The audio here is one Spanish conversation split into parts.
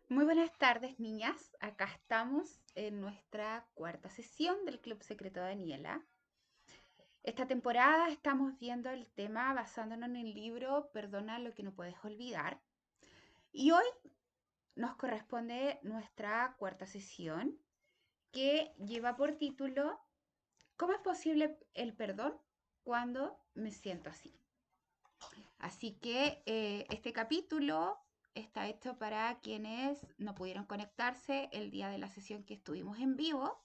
Muy buenas tardes, niñas. Acá estamos en nuestra cuarta sesión del Club Secreto de Daniela. Esta temporada estamos viendo el tema basándonos en el libro Perdona lo que no puedes olvidar. Y hoy nos corresponde nuestra cuarta sesión que lleva por título ¿Cómo es posible el perdón cuando me siento así? Así que este capítulo está hecho para quienes no pudieron conectarse el día de la sesión que estuvimos en vivo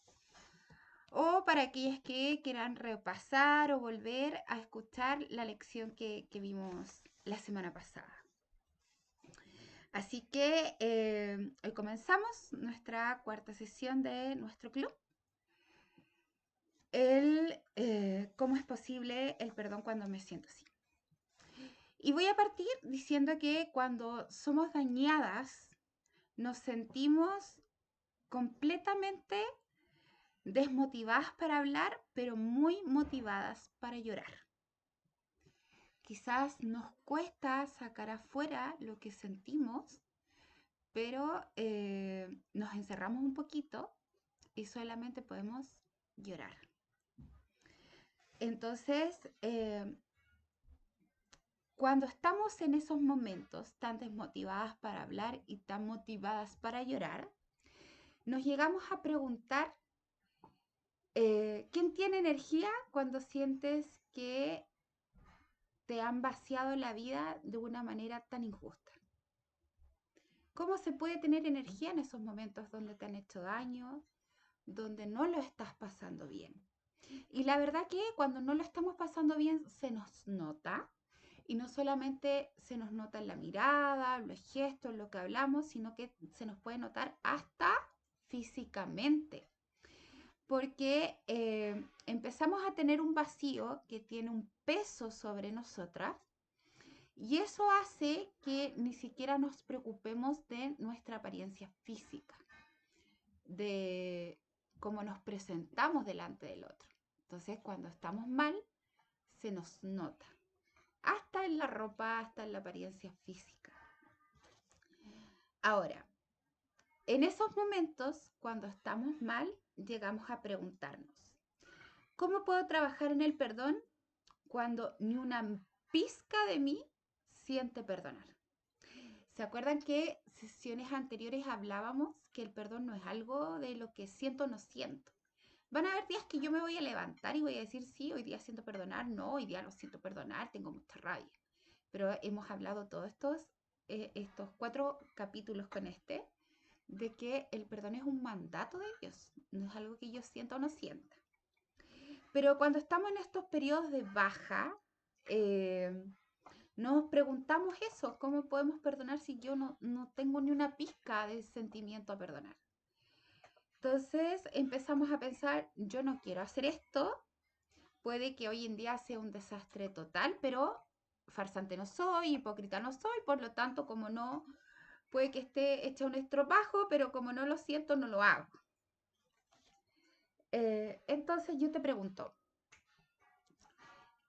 o para aquellas que quieran repasar o volver a escuchar la lección que vimos la semana pasada. Así que hoy comenzamos nuestra cuarta sesión de nuestro club. ¿Cómo es posible el perdón cuando me siento así? Y voy a partir diciendo que cuando somos dañadas, nos sentimos completamente desmotivadas para hablar, pero muy motivadas para llorar. Quizás nos cuesta sacar afuera lo que sentimos, pero nos encerramos un poquito y solamente podemos llorar. Entonces, cuando estamos en esos momentos tan desmotivadas para hablar y tan motivadas para llorar, nos llegamos a preguntar, ¿quién tiene energía cuando sientes que te han vaciado la vida de una manera tan injusta? ¿Cómo se puede tener energía en esos momentos donde te han hecho daño, donde no lo estás pasando bien? Y la verdad que cuando no lo estamos pasando bien se nos nota. Y no solamente se nos nota en la mirada, los gestos, lo que hablamos, sino que se nos puede notar hasta físicamente. Porque empezamos a tener un vacío que tiene un peso sobre nosotras y eso hace que ni siquiera nos preocupemos de nuestra apariencia física, de cómo nos presentamos delante del otro. Entonces, cuando estamos mal, se nos nota, hasta en la ropa, hasta en la apariencia física. Ahora, en esos momentos, cuando estamos mal, llegamos a preguntarnos, ¿cómo puedo trabajar en el perdón cuando ni una pizca de mí siente perdonar? ¿Se acuerdan que sesiones anteriores hablábamos que el perdón no es algo de lo que siento o no siento? Van a haber días que yo me voy a levantar y voy a decir, sí, hoy día siento perdonar, no, hoy día no siento perdonar, tengo mucha rabia. Pero hemos hablado todos estos 4 capítulos con de que el perdón es un mandato de Dios, no es algo que yo sienta o no sienta. Pero cuando estamos en estos periodos de baja, eh, nos preguntamos eso, ¿cómo podemos perdonar si yo no tengo ni una pizca de sentimiento a perdonar? Entonces empezamos a pensar, yo no quiero hacer esto, puede que hoy en día sea un desastre total, pero farsante no soy, hipócrita no soy, por lo tanto, como no, puede que esté hecha un estropajo, pero como no lo siento, no lo hago. Entonces yo te pregunto,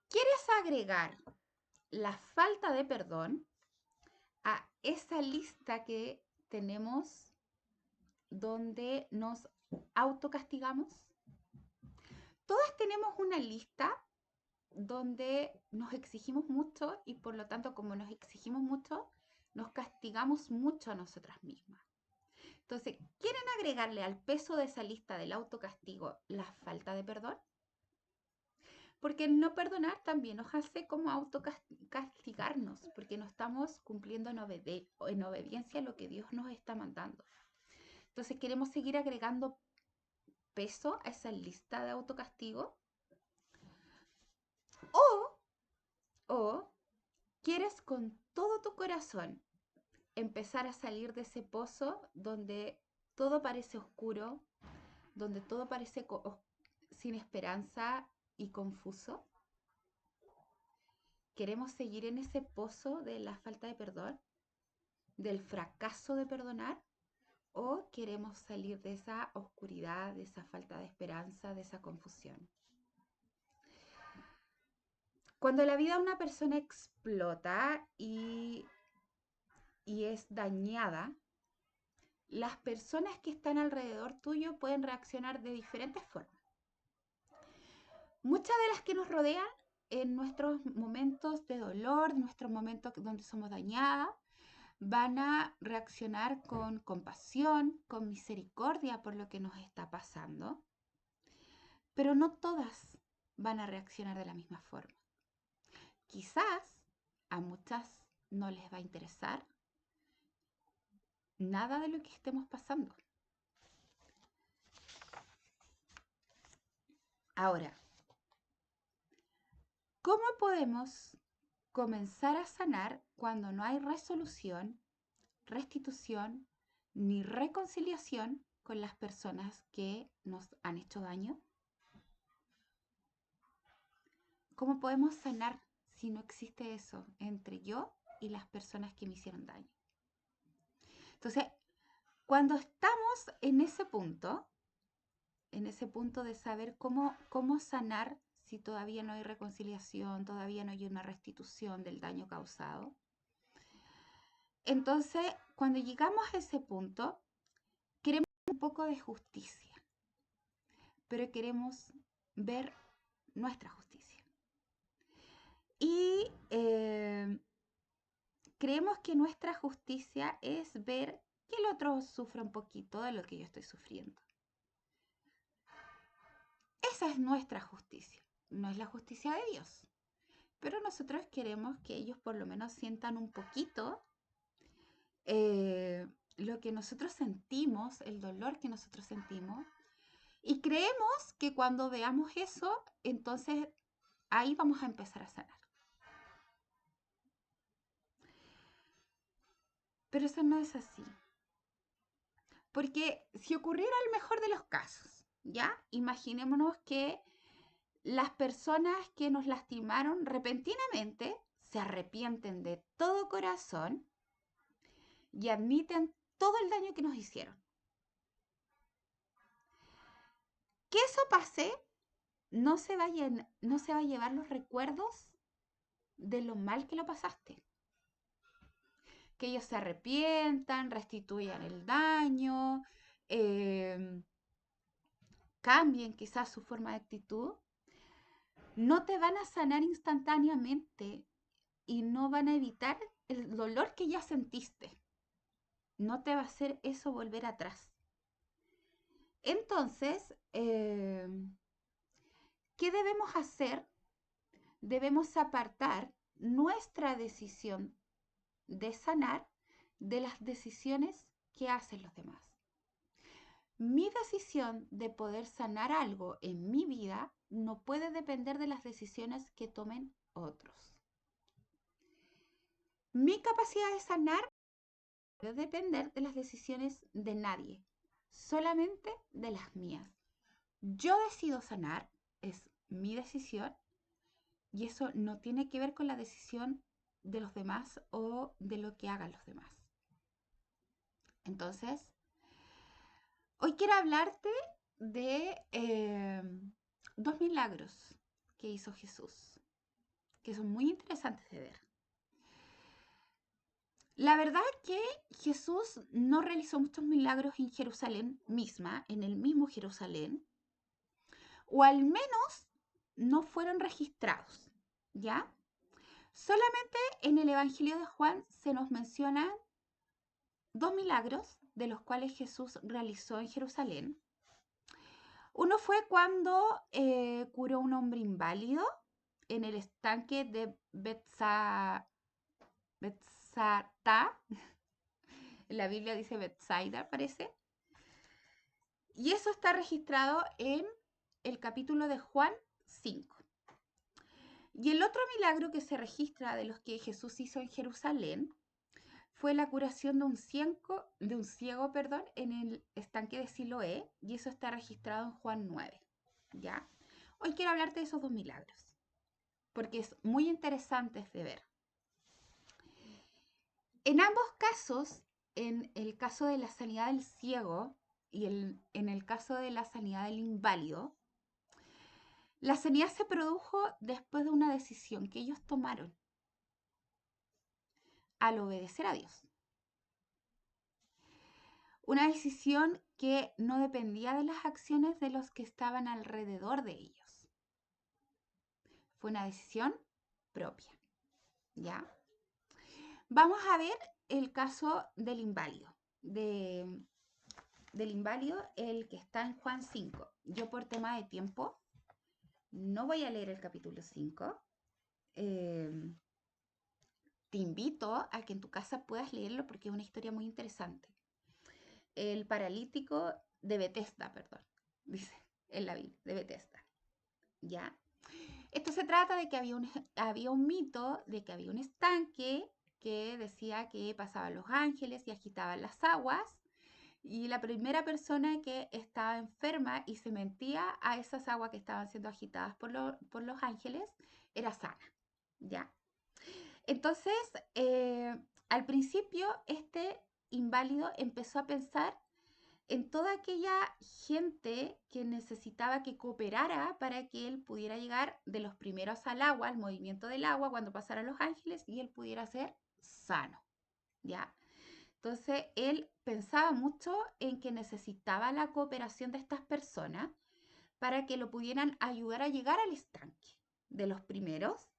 ¿quieres agregar la falta de perdón a esa lista que tenemos donde nos autocastigamos? Todas tenemos una lista donde nos exigimos mucho y por lo tanto como nos exigimos mucho, nos castigamos mucho a nosotras mismas. Entonces, ¿quieren agregarle al peso de esa lista del autocastigo la falta de perdón? Porque el no perdonar también nos hace como autocastigarnos, porque no estamos cumpliendo en obediencia a lo que Dios nos está mandando. Entonces, queremos seguir agregando peso a esa lista de autocastigo o, o quieres con todo tu corazón empezar a salir de ese pozo donde todo parece oscuro, donde todo parece sin esperanza y confuso. ¿Queremos seguir en ese pozo de la falta de perdón, del fracaso de perdonar? ¿O queremos salir de esa oscuridad, de esa falta de esperanza, de esa confusión? Cuando la vida de una persona explota y es dañada, las personas que están alrededor tuyo pueden reaccionar de diferentes formas. Muchas de las que nos rodean en nuestros momentos de dolor, nuestros momentos donde somos dañadas, van a reaccionar con compasión, con misericordia por lo que nos está pasando, pero no todas van a reaccionar de la misma forma. Quizás a muchas no les va a interesar nada de lo que estemos pasando. Ahora, ¿cómo podemos comenzar a sanar cuando no hay resolución, restitución ni reconciliación con las personas que nos han hecho daño? ¿Cómo podemos sanar si no existe eso entre yo y las personas que me hicieron daño? Entonces, cuando estamos en ese punto de saber cómo sanar si todavía no hay reconciliación, todavía no hay una restitución del daño causado, entonces, cuando llegamos a ese punto, queremos un poco de justicia, pero queremos ver nuestra justicia. Y creemos que nuestra justicia es ver que el otro sufre un poquito de lo que yo estoy sufriendo. Esa es nuestra justicia, no es la justicia de Dios. Pero nosotros queremos que ellos por lo menos sientan un poquito lo que nosotros sentimos, el dolor que nosotros sentimos. Y creemos que cuando veamos eso, entonces ahí vamos a empezar a sanar. Pero eso no es así. Porque si ocurriera el mejor de los casos, ¿ya? Imaginémonos que las personas que nos lastimaron repentinamente se arrepienten de todo corazón y admiten todo el daño que nos hicieron. Que eso pase, no se va a llevar los recuerdos de lo mal que lo pasaste. Que ellos se arrepientan, restituyan el daño, cambien quizás su forma de actitud, no te van a sanar instantáneamente y no van a evitar el dolor que ya sentiste. No te va a hacer eso volver atrás. Entonces, ¿qué debemos hacer? Debemos apartar nuestra decisión de sanar de las decisiones que hacen los demás. Mi decisión de poder sanar algo en mi vida no puede depender de las decisiones que tomen otros. Mi capacidad de sanar puede depender de las decisiones de nadie, solamente de las mías. Yo decido sanar, es mi decisión, y eso no tiene que ver con la decisión de los demás o de lo que hagan los demás. Entonces, hoy quiero hablarte de 2 milagros que hizo Jesús, que son muy interesantes de ver. La verdad es que Jesús no realizó muchos milagros en Jerusalén misma, en el mismo Jerusalén, o al menos no fueron registrados, ¿ya? Solamente en el Evangelio de Juan se nos mencionan 2 milagros de los cuales Jesús realizó en Jerusalén. Uno fue cuando curó a un hombre inválido en el estanque de Betzata. En la Biblia dice Betsaida, parece. Y eso está registrado en el capítulo de Juan 5. Y el otro milagro que se registra de los que Jesús hizo en Jerusalén fue la curación de un ciego, en el estanque de Siloé, y eso está registrado en Juan 9. ¿Ya? Hoy quiero hablarte de esos 2 milagros, porque es muy interesante de ver. En ambos casos, en el caso de la sanidad del ciego y en el caso de la sanidad del inválido, la sanidad se produjo después de una decisión que ellos tomaron al obedecer a Dios. Una decisión que no dependía de las acciones de los que estaban alrededor de ellos. Fue una decisión propia, ¿ya? Vamos a ver el caso del inválido, del inválido, el que está en Juan 5. Yo por tema de tiempo no voy a leer el capítulo 5. Te invito a que en tu casa puedas leerlo porque es una historia muy interesante. El paralítico de Betesda, perdón, dice en la Biblia, de Betesda, ¿ya? Esto se trata de que había un mito de que había un estanque que decía que pasaban los ángeles y agitaban las aguas, y la primera persona que estaba enferma y se metía a esas aguas que estaban siendo agitadas por los ángeles era sana, ¿ya? Entonces, al principio, este inválido empezó a pensar en toda aquella gente que necesitaba que cooperara para que él pudiera llegar de los primeros al agua, al movimiento del agua, cuando pasaran los ángeles, y él pudiera ser sano, ¿ya? Entonces, él pensaba mucho en que necesitaba la cooperación de estas personas para que lo pudieran ayudar a llegar al estanque de los primeros,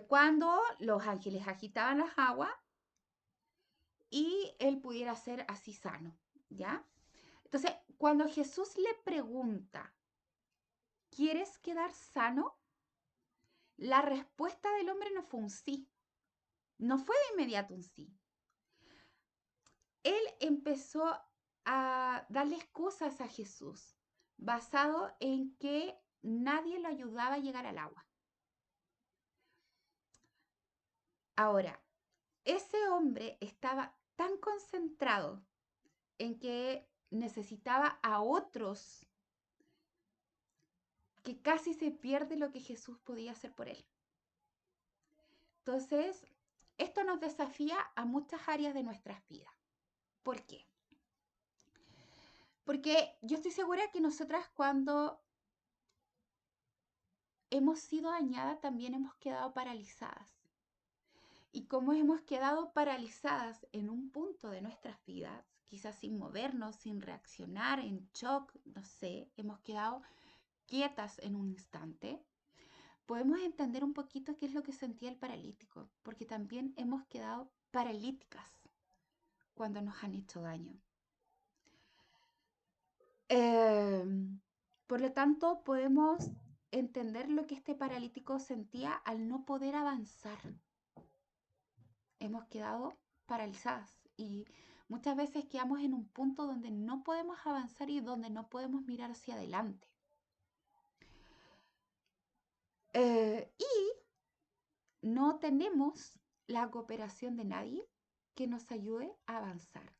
cuando los ángeles agitaban las aguas y él pudiera ser así sano, ¿ya? Entonces, cuando Jesús le pregunta, ¿quieres quedar sano? La respuesta del hombre no fue un sí, no fue de inmediato un sí. Él empezó a darle excusas a Jesús, basado en que nadie lo ayudaba a llegar al agua. Ahora, ese hombre estaba tan concentrado en que necesitaba a otros que casi se pierde lo que Jesús podía hacer por él. Entonces, esto nos desafía a muchas áreas de nuestras vidas. ¿Por qué? Porque yo estoy segura que nosotras cuando hemos sido dañadas también hemos quedado paralizadas. Y como hemos quedado paralizadas en un punto de nuestras vidas, quizás sin movernos, sin reaccionar, en shock, no sé, hemos quedado quietas en un instante, podemos entender un poquito qué es lo que sentía el paralítico, porque también hemos quedado paralíticas cuando nos han hecho daño. Por lo tanto, podemos entender lo que este paralítico sentía al no poder avanzar. Hemos quedado paralizadas y muchas veces quedamos en un punto donde no podemos avanzar y donde no podemos mirar hacia adelante. Y no tenemos la cooperación de nadie que nos ayude a avanzar.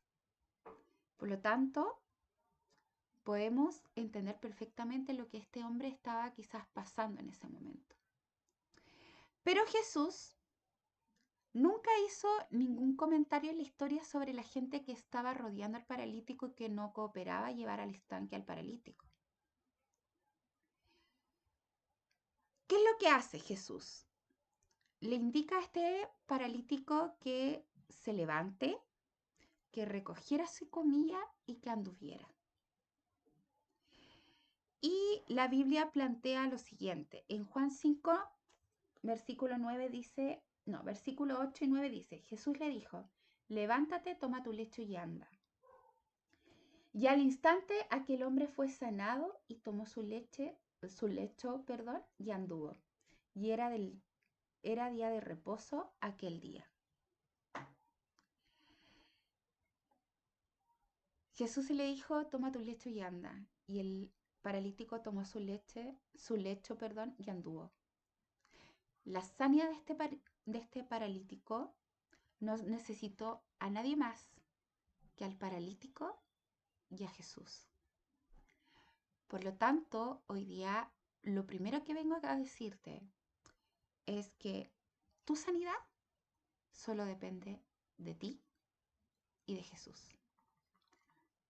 Por lo tanto, podemos entender perfectamente lo que este hombre estaba quizás pasando en ese momento. Pero Jesús nunca hizo ningún comentario en la historia sobre la gente que estaba rodeando al paralítico y que no cooperaba a llevar al estanque al paralítico. ¿Qué es lo que hace Jesús? Le indica a este paralítico que se levante, que recogiera su comida y que anduviera. Y la Biblia plantea lo siguiente. En Juan 5, versículo 9 dice, no, versículo 8 y 9 dice, Jesús le dijo, levántate, toma tu lecho y anda. Y al instante aquel hombre fue sanado y tomó su lecho, y anduvo. Y era día de reposo aquel día. Jesús le dijo, toma tu lecho y anda. Y el paralítico tomó su lecho, y anduvo. La sanidad de este paralítico no necesitó a nadie más que al paralítico y a Jesús. Por lo tanto, hoy día lo primero que vengo a decirte es que tu sanidad solo depende de ti y de Jesús.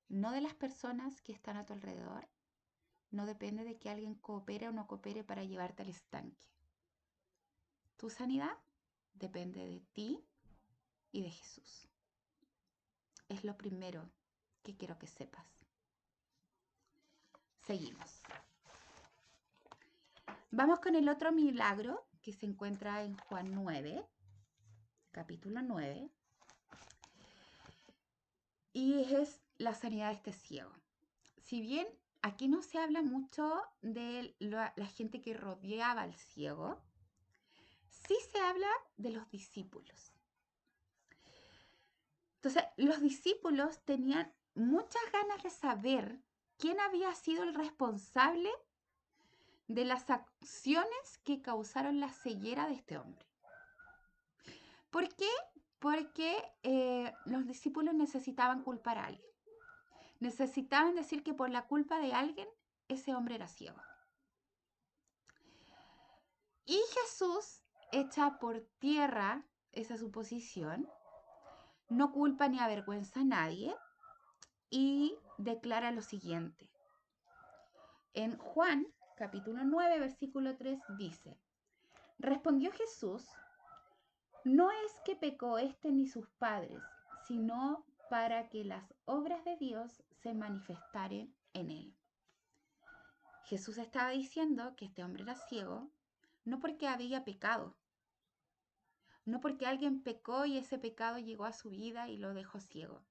No de las personas que están a tu alrededor. No depende de que alguien coopere o no coopere para llevarte al estanque. Tu sanidad depende de ti y de Jesús. es lo primero que quiero que sepas. Seguimos. Vamos con el otro milagro que se encuentra en Juan 9, capítulo 9, y es la sanidad de este ciego. Si bien aquí no se habla mucho de la gente que rodeaba al ciego, sí se habla de los discípulos. Entonces, los discípulos tenían muchas ganas de saber quién había sido el responsable de las acciones que causaron la ceguera de este hombre. ¿Por qué? Porque los discípulos necesitaban culpar a alguien. Necesitaban decir que por la culpa de alguien ese hombre era ciego. Y Jesús echa por tierra esa suposición, no culpa ni avergüenza a nadie y declara lo siguiente. En Juan, capítulo 9, versículo 3 dice, respondió Jesús, no es que pecó este ni sus padres, sino para que las obras de Dios se manifestaren en él. Jesús estaba diciendo que este hombre era ciego, no porque había pecado, no porque alguien pecó y ese pecado llegó a su vida y lo dejó ciego.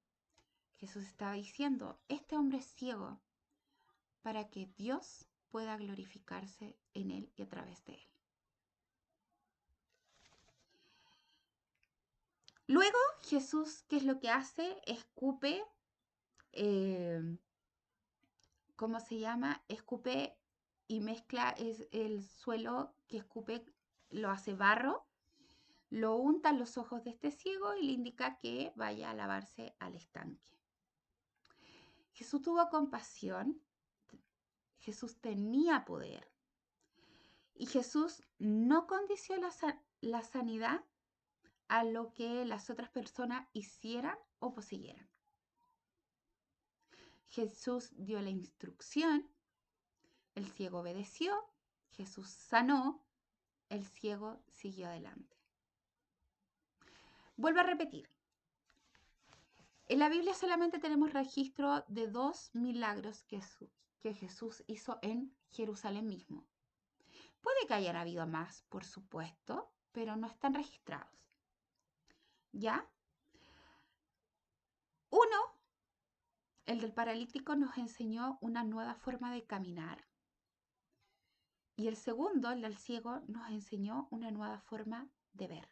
Jesús estaba diciendo, este hombre es ciego para que Dios pueda glorificarse en él y a través de él. Luego Jesús, ¿qué es lo que hace? Escupe, ¿cómo se llama? Escupe y mezcla el suelo que escupe, lo hace barro, lo unta en los ojos de este ciego y le indica que vaya a lavarse al estanque. Jesús tuvo compasión, Jesús tenía poder y Jesús no condicionó la sanidad a lo que las otras personas hicieran o posiguieran. Jesús dio la instrucción, el ciego obedeció, Jesús sanó, el ciego siguió adelante. Vuelvo a repetir. En la Biblia solamente tenemos registro de 2 milagros que Jesús hizo en Jerusalén mismo. Puede que hayan habido más, por supuesto, pero no están registrados. ¿Ya? Uno, el del paralítico, nos enseñó una nueva forma de caminar. Y el segundo, el del ciego, nos enseñó una nueva forma de ver.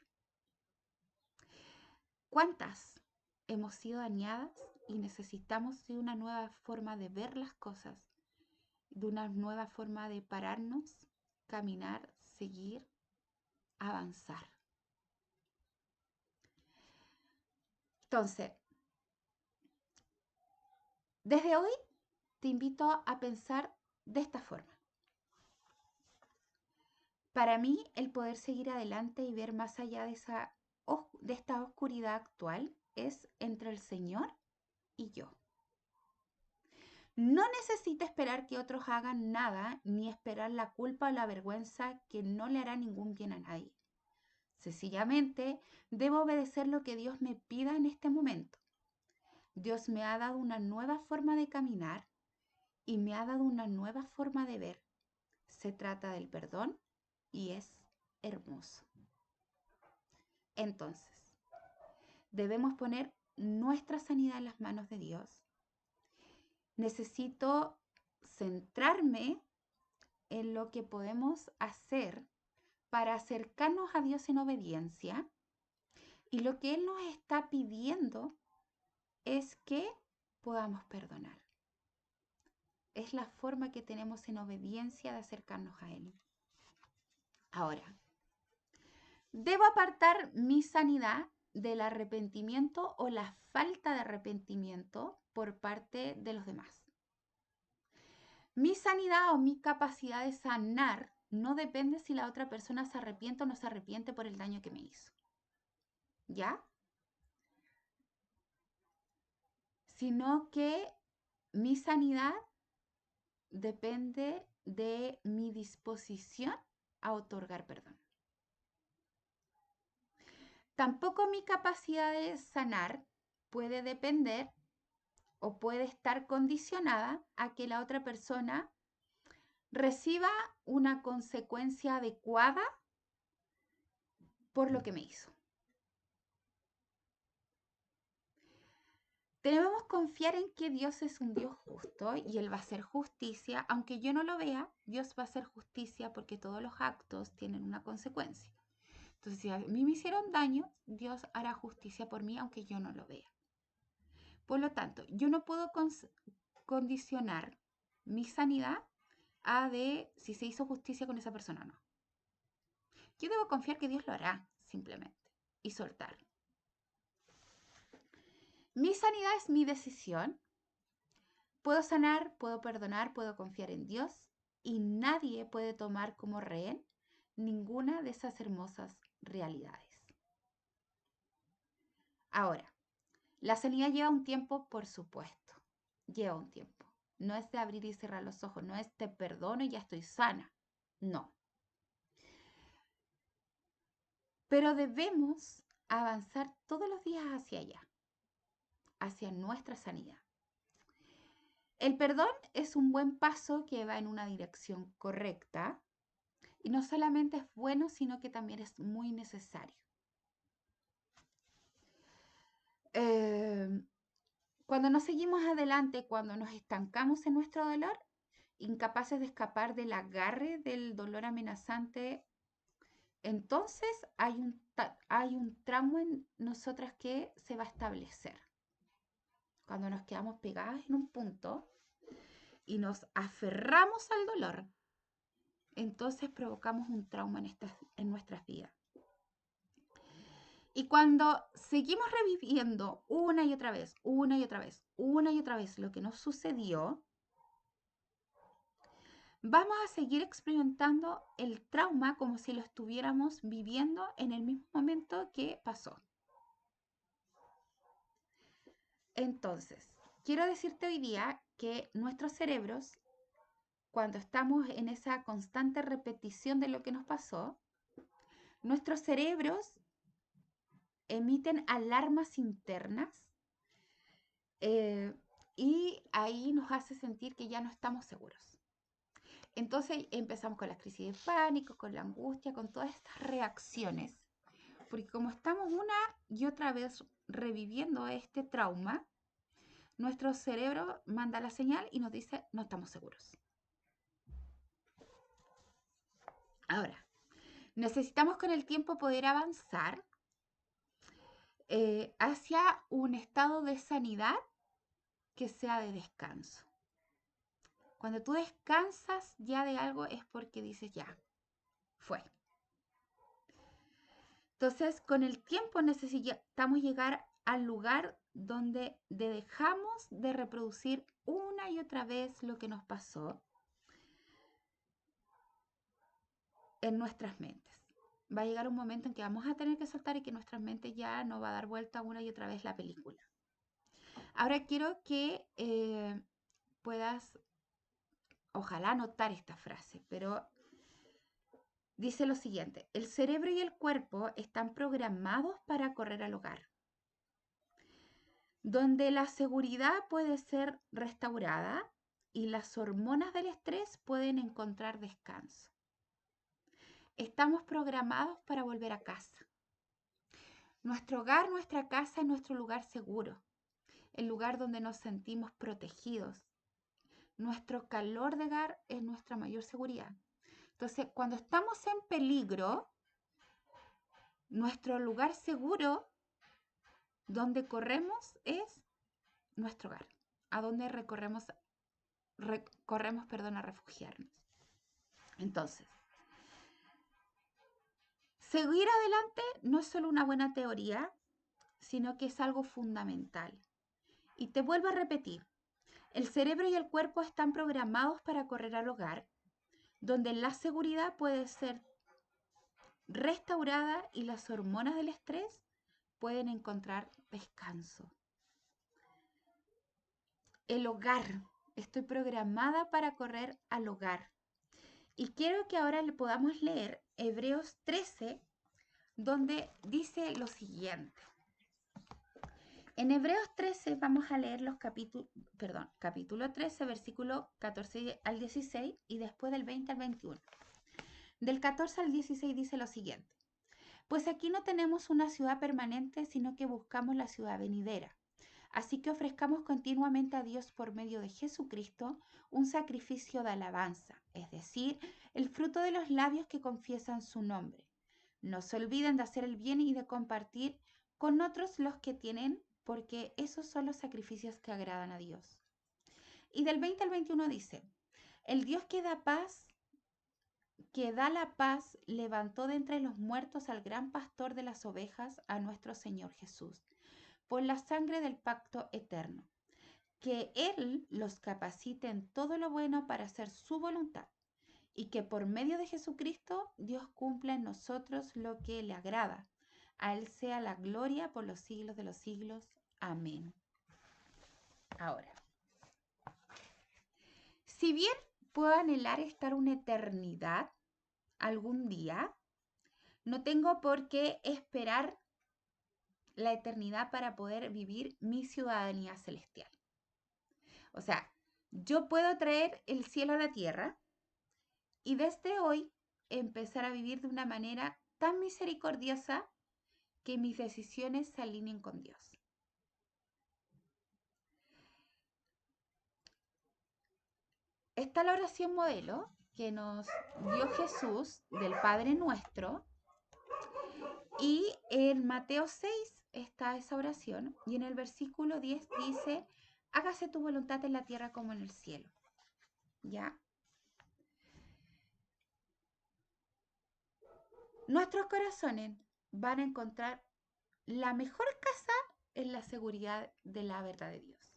¿Cuántas hemos sido dañadas y necesitamos de una nueva forma de ver las cosas, de una nueva forma de pararnos, caminar, seguir, avanzar? Entonces, desde hoy te invito a pensar de esta forma. Para mí, el poder seguir adelante y ver más allá de esta oscuridad actual es entre el Señor y yo. No necesito esperar que otros hagan nada, ni esperar la culpa o la vergüenza que no le hará ningún bien a nadie. Sencillamente, debo obedecer lo que Dios me pida en este momento. Dios me ha dado una nueva forma de caminar y me ha dado una nueva forma de ver. Se trata del perdón y es hermoso. Entonces, debemos poner nuestra sanidad en las manos de Dios. Necesito centrarme en lo que podemos hacer para acercarnos a Dios en obediencia. Y lo que Él nos está pidiendo es que podamos perdonar. Es la forma que tenemos en obediencia de acercarnos a Él. Ahora, debo apartar mi sanidad del arrepentimiento o la falta de arrepentimiento por parte de los demás. Mi sanidad o mi capacidad de sanar no depende si la otra persona se arrepiente o no se arrepiente por el daño que me hizo. ¿Ya? Sino que mi sanidad depende de mi disposición a otorgar perdón. Tampoco mi capacidad de sanar puede depender o puede estar condicionada a que la otra persona reciba una consecuencia adecuada por lo que me hizo. Debemos confiar en que Dios es un Dios justo y Él va a hacer justicia. Aunque yo no lo vea, Dios va a hacer justicia porque todos los actos tienen una consecuencia. Entonces, si a mí me hicieron daño, Dios hará justicia por mí aunque yo no lo vea. Por lo tanto, yo no puedo condicionar mi sanidad a de si se hizo justicia con esa persona o no. Yo debo confiar que Dios lo hará, simplemente, y soltar. Mi sanidad es mi decisión. Puedo sanar, puedo perdonar, puedo confiar en Dios y nadie puede tomar como rehén ninguna de esas hermosas realidades. Ahora, la sanidad lleva un tiempo, por supuesto, lleva un tiempo. No es de abrir y cerrar los ojos, no es te perdono y ya estoy sana, no. Pero debemos avanzar todos los días hacia allá, hacia nuestra sanidad. El perdón es un buen paso que va en una dirección correcta y no solamente es bueno, sino que también es muy necesario. Cuando no seguimos adelante, cuando nos estancamos en nuestro dolor, incapaces de escapar del agarre del dolor amenazante, entonces hay un trauma en nosotras que se va a establecer. Cuando nos quedamos pegadas en un punto y nos aferramos al dolor, entonces provocamos un trauma en nuestras vidas. Y cuando seguimos reviviendo una y otra vez, una y otra vez, una y otra vez lo que nos sucedió, vamos a seguir experimentando el trauma como si lo estuviéramos viviendo en el mismo momento que pasó. Entonces, quiero decirte hoy día que nuestros cerebros, cuando estamos en esa constante repetición de lo que nos pasó, nuestros cerebros emiten alarmas internas y ahí nos hace sentir que ya no estamos seguros. Entonces empezamos con las crisis de pánico, con la angustia, con todas estas reacciones, porque como estamos una y otra vez reviviendo este trauma, nuestro cerebro manda la señal y nos dice no estamos seguros. Ahora, necesitamos con el tiempo poder avanzar hacia un estado de sanidad que sea de descanso. Cuando tú descansas ya de algo es porque dices ya, fue. Entonces, con el tiempo necesitamos llegar al lugar donde dejamos de reproducir una y otra vez lo que nos pasó en nuestras mentes. Va a llegar un momento en que vamos a tener que soltar y que nuestras mentes ya no va a dar vuelta una y otra vez la película. Ahora quiero que puedas, ojalá anotar esta frase, pero dice lo siguiente: el cerebro y el cuerpo están programados para correr al hogar, donde la seguridad puede ser restaurada y las hormonas del estrés pueden encontrar descanso. Estamos programados para volver a casa. Nuestro hogar, nuestra casa es nuestro lugar seguro, el lugar donde nos sentimos protegidos. Nuestro calor de hogar es nuestra mayor seguridad. Entonces, cuando estamos en peligro, nuestro lugar seguro donde corremos es nuestro hogar, a donde corremos a refugiarnos. Entonces, seguir adelante no es solo una buena teoría, sino que es algo fundamental. Y te vuelvo a repetir, el cerebro y el cuerpo están programados para correr al hogar, donde la seguridad puede ser restaurada y las hormonas del estrés pueden encontrar descanso. El hogar. Estoy programada para correr al hogar. Y quiero que ahora le podamos leer Hebreos 13, donde dice lo siguiente. En Hebreos 13 vamos a leer capítulo 13, versículo 14 al 16 y después del 20 al 21. Del 14 al 16 dice lo siguiente. Pues aquí no tenemos una ciudad permanente, sino que buscamos la ciudad venidera. Así que ofrezcamos continuamente a Dios por medio de Jesucristo un sacrificio de alabanza, es decir, el fruto de los labios que confiesan su nombre. No se olviden de hacer el bien y de compartir con otros los que tienen, porque esos son los sacrificios que agradan a Dios. Y del 20 al 21 dice, el Dios que da la paz, levantó de entre los muertos al gran pastor de las ovejas, a nuestro Señor Jesús, por la sangre del pacto eterno. Que Él los capacite en todo lo bueno para hacer su voluntad, y que por medio de Jesucristo Dios cumpla en nosotros lo que le agrada. A Él sea la gloria por los siglos de los siglos. Amén. Ahora, si bien puedo anhelar estar una eternidad algún día, no tengo por qué esperar la eternidad para poder vivir mi ciudadanía celestial. O sea, yo puedo traer el cielo a la tierra y desde hoy empezar a vivir de una manera tan misericordiosa que mis decisiones se alineen con Dios. Está la oración modelo que nos dio Jesús del Padre Nuestro, y en Mateo 6 está esa oración, y en el versículo 10 dice, hágase tu voluntad en la tierra como en el cielo. ¿Ya? Nuestros corazones van a encontrar la mejor casa en la seguridad de la verdad de Dios.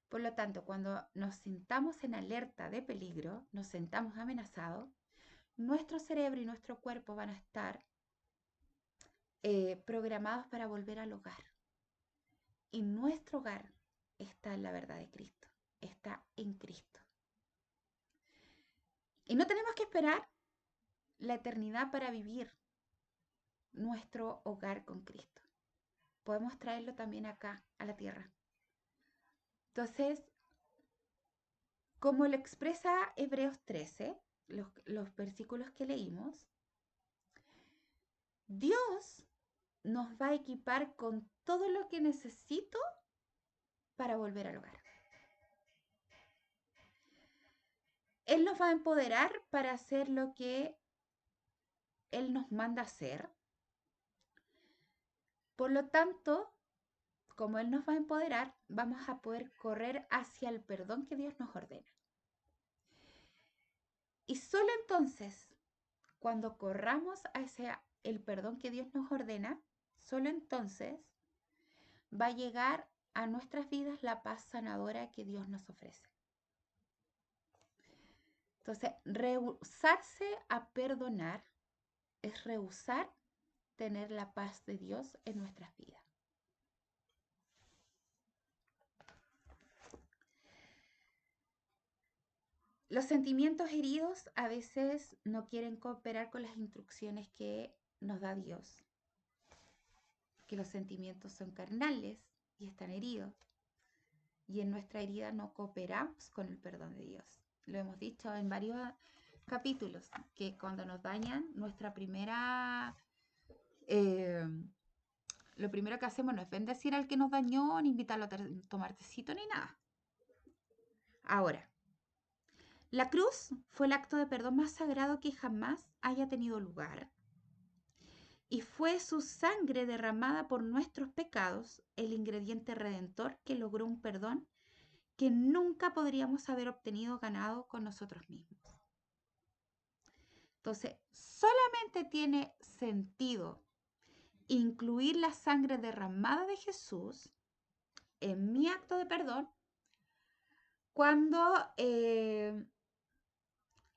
Por lo tanto, cuando nos sintamos en alerta de peligro, nos sentamos amenazados, nuestro cerebro y nuestro cuerpo van a estar programados para volver al hogar. Y nuestro hogar está en la verdad de Cristo, está en Cristo. Y no tenemos que esperar la eternidad para vivir nuestro hogar con Cristo. Podemos traerlo también acá, a la tierra. Entonces, como lo expresa Hebreos 13, los versículos que leímos, Dios nos va a equipar con todo lo que necesito para volver al hogar. Él nos va a empoderar para hacer lo que Él nos manda hacer. Por lo tanto, como Él nos va a empoderar, vamos a poder correr hacia el perdón que Dios nos ordena. Y solo entonces, cuando corramos hacia el perdón que Dios nos ordena, solo entonces va a llegar a nuestras vidas la paz sanadora que Dios nos ofrece. Entonces, rehusarse a perdonar es rehusar tener la paz de Dios en nuestras vidas. Los sentimientos heridos a veces no quieren cooperar con las instrucciones que nos da Dios. Que los sentimientos son carnales y están heridos. Y en nuestra herida no cooperamos con el perdón de Dios. Lo hemos dicho en varios capítulos, que cuando nos dañan, lo primero que hacemos no es bendecir al que nos dañó, ni invitarlo a tomar tecito, ni nada. Ahora, la cruz fue el acto de perdón más sagrado que jamás haya tenido lugar. Y fue su sangre derramada por nuestros pecados el ingrediente redentor que logró un perdón que nunca podríamos haber obtenido ganado con nosotros mismos. Entonces, solamente tiene sentido incluir la sangre derramada de Jesús en mi acto de perdón cuando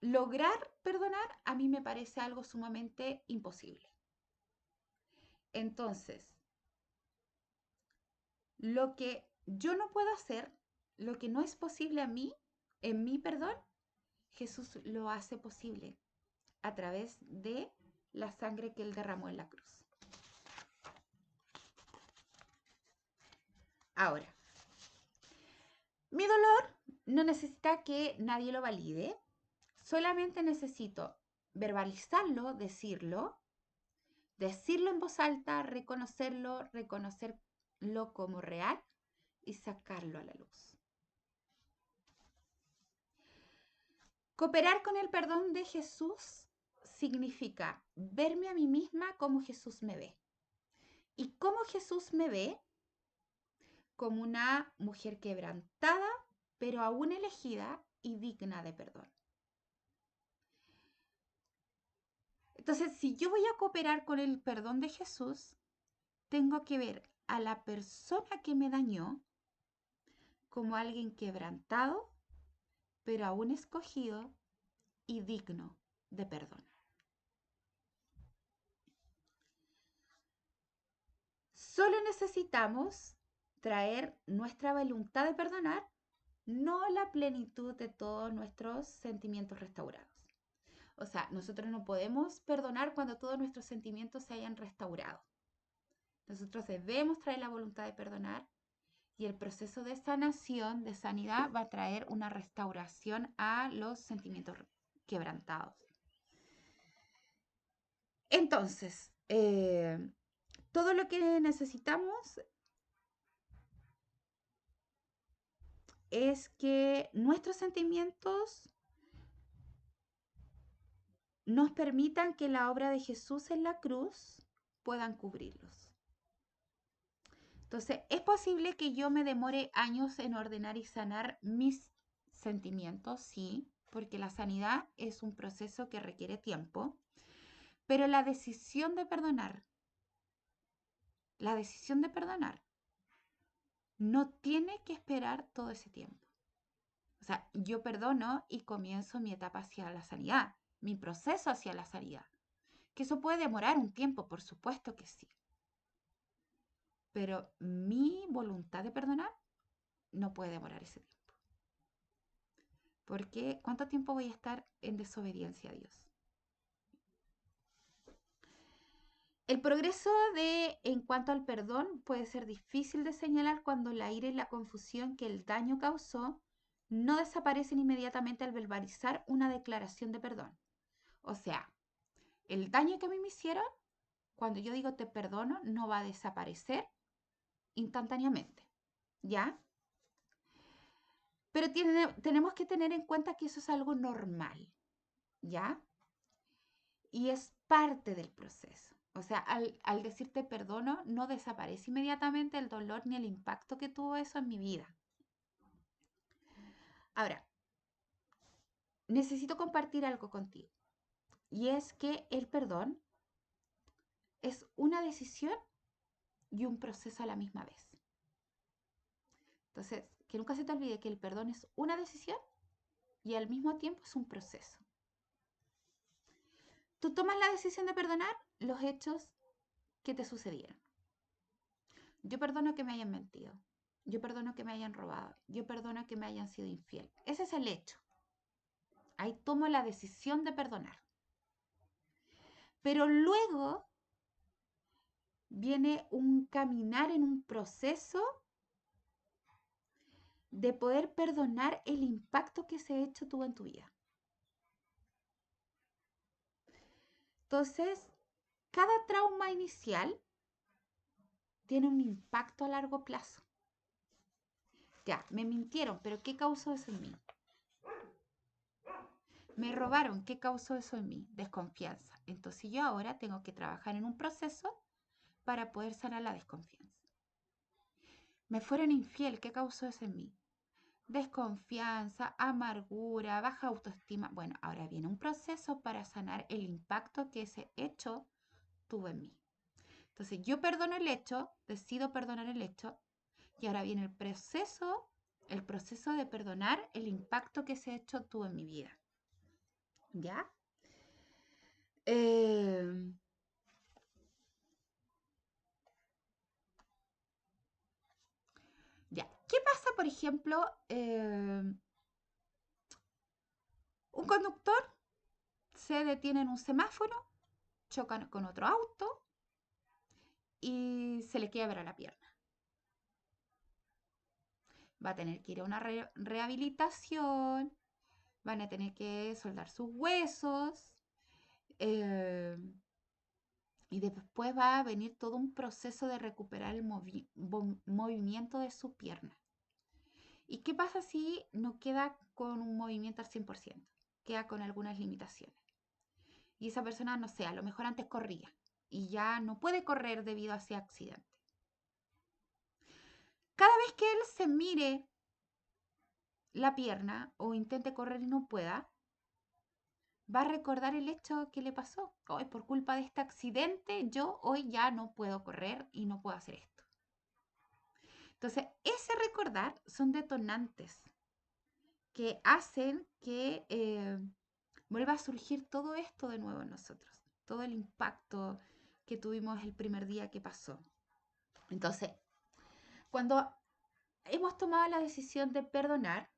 lograr perdonar a mí me parece algo sumamente imposible. Entonces, lo que yo no puedo hacer, lo que no es posible a mí, en mi perdón, Jesús lo hace posible a través de la sangre que Él derramó en la cruz. Ahora, mi dolor no necesita que nadie lo valide, solamente necesito verbalizarlo, decirlo en voz alta, reconocerlo como real y sacarlo a la luz. Cooperar con el perdón de Jesús significa verme a mí misma como Jesús me ve. ¿Y cómo Jesús me ve? Como una mujer quebrantada, pero aún elegida y digna de perdón. Entonces, si yo voy a cooperar con el perdón de Jesús, tengo que ver a la persona que me dañó como alguien quebrantado, pero aún escogido y digno de perdón. Solo necesitamos traer nuestra voluntad de perdonar, no la plenitud de todos nuestros sentimientos restaurados. O sea, nosotros no podemos perdonar cuando todos nuestros sentimientos se hayan restaurado. Nosotros debemos traer la voluntad de perdonar y el proceso de sanación, de sanidad, va a traer una restauración a los sentimientos quebrantados. Entonces, todo lo que necesitamos es que nuestros sentimientos nos permitan que la obra de Jesús en la cruz puedan cubrirlos. Entonces, es posible que yo me demore años en ordenar y sanar mis sentimientos, sí, porque la sanidad es un proceso que requiere tiempo, pero la decisión de perdonar no tiene que esperar todo ese tiempo. O sea, yo perdono y comienzo mi etapa hacia la sanidad, mi proceso hacia la sanidad. Que eso puede demorar un tiempo, por supuesto que sí. Pero mi voluntad de perdonar no puede demorar ese tiempo. Porque ¿cuánto tiempo voy a estar en desobediencia a Dios? El progreso en cuanto al perdón puede ser difícil de señalar cuando la ira y la confusión que el daño causó no desaparecen inmediatamente al verbalizar una declaración de perdón. O sea, el daño que a mí me hicieron, cuando yo digo te perdono, no va a desaparecer instantáneamente, ¿ya? Pero tenemos que tener en cuenta que eso es algo normal, ¿ya? Y es parte del proceso. O sea, al decirte perdono, no desaparece inmediatamente el dolor ni el impacto que tuvo eso en mi vida. Ahora, necesito compartir algo contigo. Y es que el perdón es una decisión y un proceso a la misma vez. Entonces, que nunca se te olvide que el perdón es una decisión y al mismo tiempo es un proceso. Tú tomas la decisión de perdonar los hechos que te sucedieron. Yo perdono que me hayan mentido. Yo perdono que me hayan robado. Yo perdono que me hayan sido infiel. Ese es el hecho. Ahí tomo la decisión de perdonar. Pero luego viene un caminar en un proceso de poder perdonar el impacto que ese hecho tuvo en tu vida. Entonces, cada trauma inicial tiene un impacto a largo plazo. Ya, me mintieron, pero ¿qué causó eso en mí? Me robaron, ¿qué causó eso en mí? Desconfianza. Entonces yo ahora tengo que trabajar en un proceso para poder sanar la desconfianza. Me fueron infiel, ¿qué causó eso en mí? Desconfianza, amargura, baja autoestima. Bueno, ahora viene un proceso para sanar el impacto que ese hecho tuvo en mí. Entonces yo perdono el hecho, decido perdonar el hecho, y ahora viene el proceso de perdonar el impacto que ese hecho tuvo en mi vida. ¿Ya? Ya. ¿Qué pasa, por ejemplo, un conductor se detiene en un semáforo, choca con otro auto y se le quiebra la pierna? Va a tener que ir a una rehabilitación, van a tener que soldar sus huesos, eh, y después va a venir todo un proceso de recuperar el movimiento de su pierna. ¿Y qué pasa si no queda con un movimiento al 100%? Queda con algunas limitaciones. Y esa persona, no sé, a lo mejor antes corría y ya no puede correr debido a ese accidente. Cada vez que él se mire la pierna o intente correr y no pueda, va a recordar el hecho que le pasó. Hoy, por culpa de este accidente, yo hoy ya no puedo correr y no puedo hacer esto. Entonces, ese recordar son detonantes que hacen que vuelva a surgir todo esto de nuevo en nosotros, todo el impacto que tuvimos el primer día que pasó. Entonces, cuando hemos tomado la decisión de perdonar,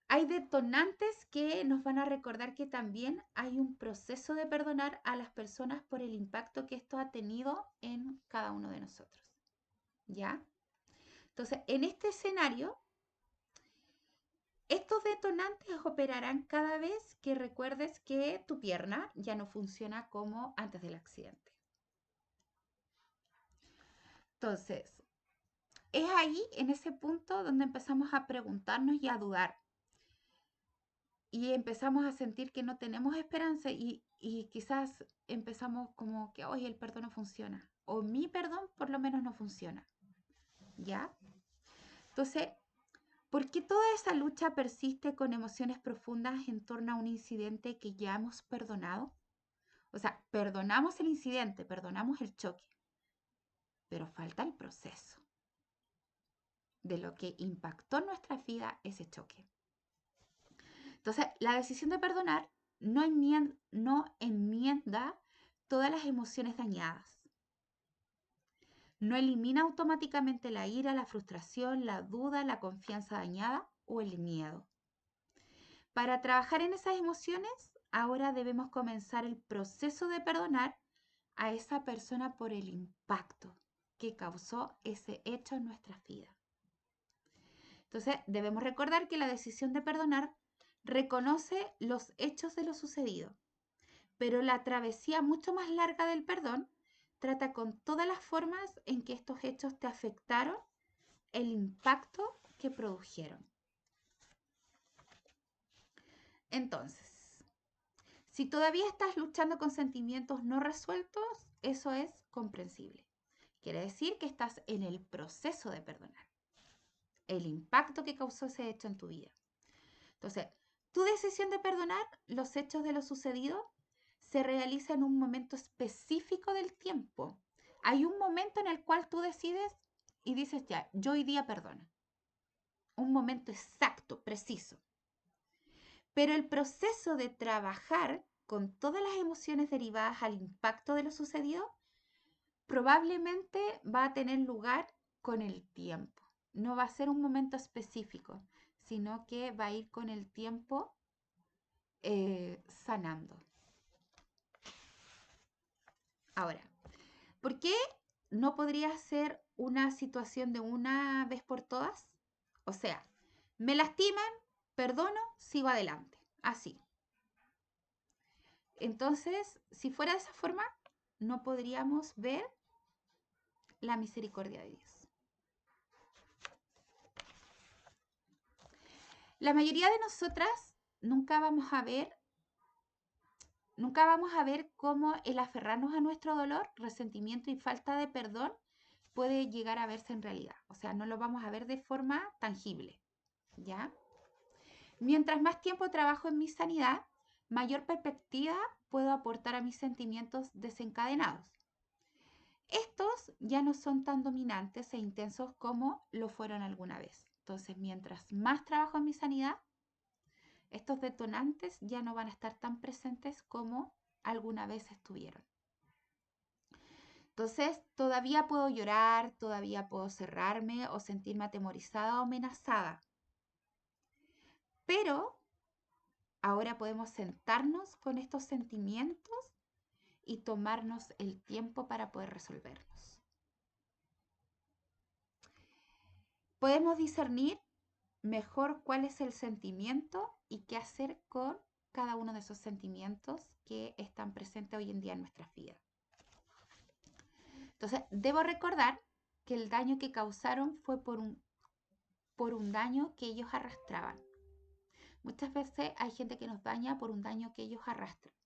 hay detonantes que nos van a recordar que también hay un proceso de perdonar a las personas por el impacto que esto ha tenido en cada uno de nosotros. ¿Ya? Entonces, en este escenario, estos detonantes operarán cada vez que recuerdes que tu pierna ya no funciona como antes del accidente. Entonces, es ahí, en ese punto, donde empezamos a preguntarnos y a dudar. Y empezamos a sentir que no tenemos esperanza y quizás empezamos como que, oye, el perdón no funciona. O mi perdón por lo menos no funciona. ¿Ya? Entonces, ¿por qué toda esa lucha persiste con emociones profundas en torno a un incidente que ya hemos perdonado? O sea, perdonamos el incidente, perdonamos el choque, pero falta el proceso de lo que impactó en nuestra vida ese choque. Entonces, la decisión de perdonar no enmienda todas las emociones dañadas. No elimina automáticamente la ira, la frustración, la duda, la confianza dañada o el miedo. Para trabajar en esas emociones, ahora debemos comenzar el proceso de perdonar a esa persona por el impacto que causó ese hecho en nuestras vidas. Entonces, debemos recordar que la decisión de perdonar reconoce los hechos de lo sucedido, pero la travesía mucho más larga del perdón trata con todas las formas en que estos hechos te afectaron, el impacto que produjeron. Entonces, si todavía estás luchando con sentimientos no resueltos, eso es comprensible. Quiere decir que estás en el proceso de perdonar el impacto que causó ese hecho en tu vida. Entonces, tu decisión de perdonar los hechos de lo sucedido se realiza en un momento específico del tiempo. Hay un momento en el cual tú decides y dices, ya, yo hoy día perdono. Un momento exacto, preciso. Pero el proceso de trabajar con todas las emociones derivadas al impacto de lo sucedido probablemente va a tener lugar con el tiempo. No va a ser un momento específico, sino que va a ir con el tiempo sanando. Ahora, ¿por qué no podría ser una situación de una vez por todas? O sea, me lastiman, perdono, sigo adelante. Así. Entonces, si fuera de esa forma, no podríamos ver la misericordia de Dios. La mayoría de nosotras nunca vamos a ver cómo el aferrarnos a nuestro dolor, resentimiento y falta de perdón puede llegar a verse en realidad. O sea, no lo vamos a ver de forma tangible, ¿ya? Mientras más tiempo trabajo en mi sanidad, mayor perspectiva puedo aportar a mis sentimientos desencadenados. Estos ya no son tan dominantes e intensos como lo fueron alguna vez. Entonces, mientras más trabajo en mi sanidad, estos detonantes ya no van a estar tan presentes como alguna vez estuvieron. Entonces, todavía puedo llorar, todavía puedo cerrarme o sentirme atemorizada o amenazada. Pero ahora podemos sentarnos con estos sentimientos y tomarnos el tiempo para poder resolverlos. podemos discernir mejor cuál es el sentimiento y qué hacer con cada uno de esos sentimientos que están presentes hoy en día en nuestras vidas. Entonces, debo recordar que el daño que causaron fue por un daño que ellos arrastraban. Muchas veces hay gente que nos daña por un daño que ellos arrastran.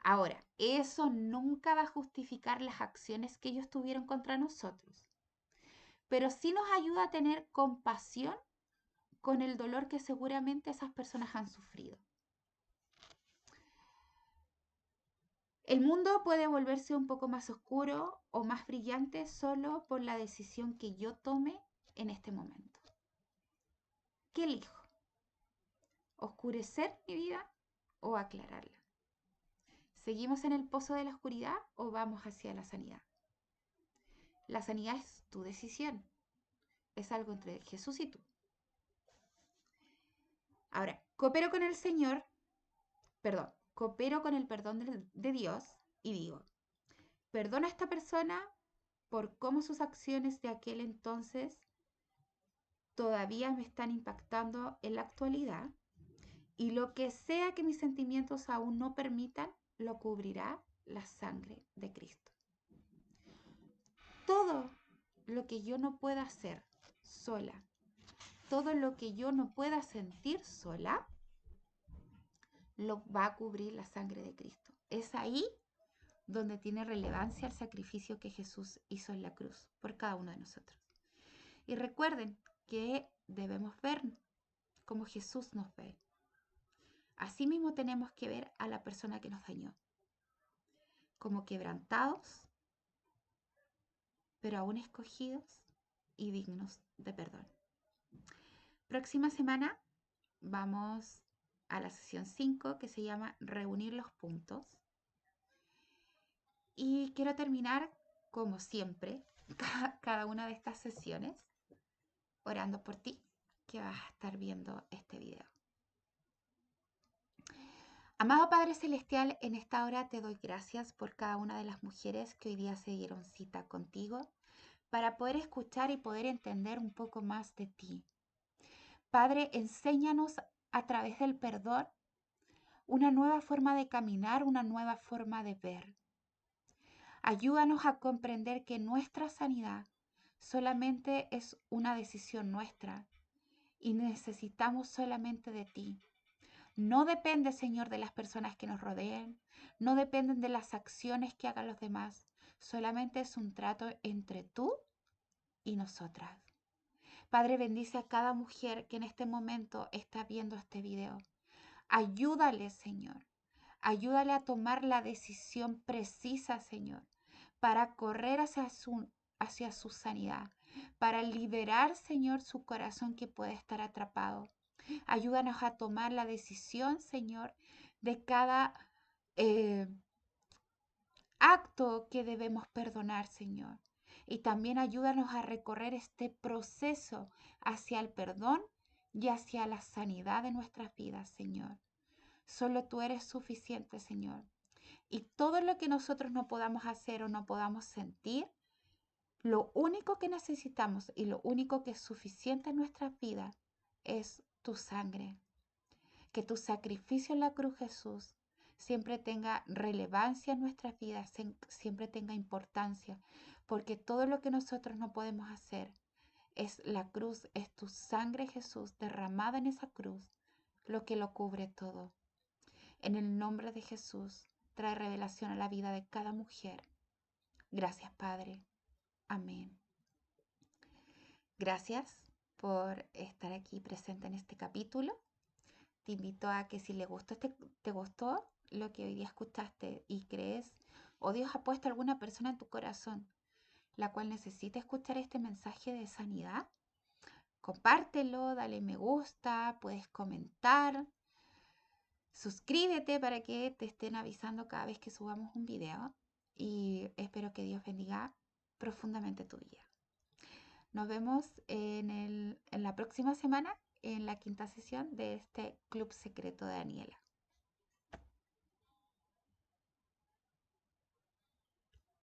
Ahora, eso nunca va a justificar las acciones que ellos tuvieron contra nosotros, pero sí nos ayuda a tener compasión con el dolor que seguramente esas personas han sufrido. El mundo puede volverse un poco más oscuro o más brillante solo por la decisión que yo tome en este momento. ¿Qué elijo? ¿Oscurecer mi vida o aclararla? ¿Seguimos en el pozo de la oscuridad o vamos hacia la sanidad? La sanidad es tu decisión. Es algo entre Jesús y tú. Ahora, coopero con el perdón de Dios y digo, perdona a esta persona por cómo sus acciones de aquel entonces todavía me están impactando en la actualidad y lo que sea que mis sentimientos aún no permitan, lo cubrirá la sangre de Cristo. Todo lo que yo no pueda hacer sola, todo lo que yo no pueda sentir sola, lo va a cubrir la sangre de Cristo. Es ahí donde tiene relevancia el sacrificio que Jesús hizo en la cruz por cada uno de nosotros. Y recuerden que debemos ver como Jesús nos ve. Asimismo tenemos que ver a la persona que nos dañó, como quebrantados, pero aún escogidos y dignos de perdón. Próxima semana vamos a la sesión 5 que se llama Reunir los puntos. Y quiero terminar, como siempre, cada una de estas sesiones orando por ti que vas a estar viendo este video. Amado Padre Celestial, en esta hora te doy gracias por cada una de las mujeres que hoy día se dieron cita contigo para poder escuchar y poder entender un poco más de ti. Padre, enséñanos a través del perdón una nueva forma de caminar, una nueva forma de ver. Ayúdanos a comprender que nuestra sanidad solamente es una decisión nuestra y necesitamos solamente de ti. No depende, Señor, de las personas que nos rodeen, no dependen de las acciones que hagan los demás, solamente es un trato entre tú y nosotras. Padre, bendice a cada mujer que en este momento está viendo este video. Ayúdale, Señor. Ayúdale a tomar la decisión precisa, Señor, para correr hacia su sanidad, para liberar, Señor, su corazón que puede estar atrapado. Ayúdanos a tomar la decisión, Señor, de cada acto que debemos perdonar, Señor. Y también ayúdanos a recorrer este proceso hacia el perdón y hacia la sanidad de nuestras vidas, Señor. Solo tú eres suficiente, Señor. Y todo lo que nosotros no podamos hacer o no podamos sentir, lo único que necesitamos y lo único que es suficiente en nuestras vidas es tu sangre. Que tu sacrificio en la cruz, Jesús, siempre tenga relevancia en nuestras vidas, siempre tenga importancia, porque todo lo que nosotros no podemos hacer es la cruz, es tu sangre, Jesús, derramada en esa cruz, lo que lo cubre todo. En el nombre de Jesús, trae revelación a la vida de cada mujer. Gracias, Padre. Amén. Gracias por estar aquí presente en este capítulo. Te invito a que si te gustó lo que hoy día escuchaste y crees o Dios ha puesto a alguna persona en tu corazón la cual necesita escuchar este mensaje de sanidad, compártelo, dale me gusta, puedes comentar, suscríbete para que te estén avisando cada vez que subamos un video y espero que Dios bendiga profundamente tu vida. Nos vemos en la próxima semana en la 5ª sesión de este Club Secreto de Daniela.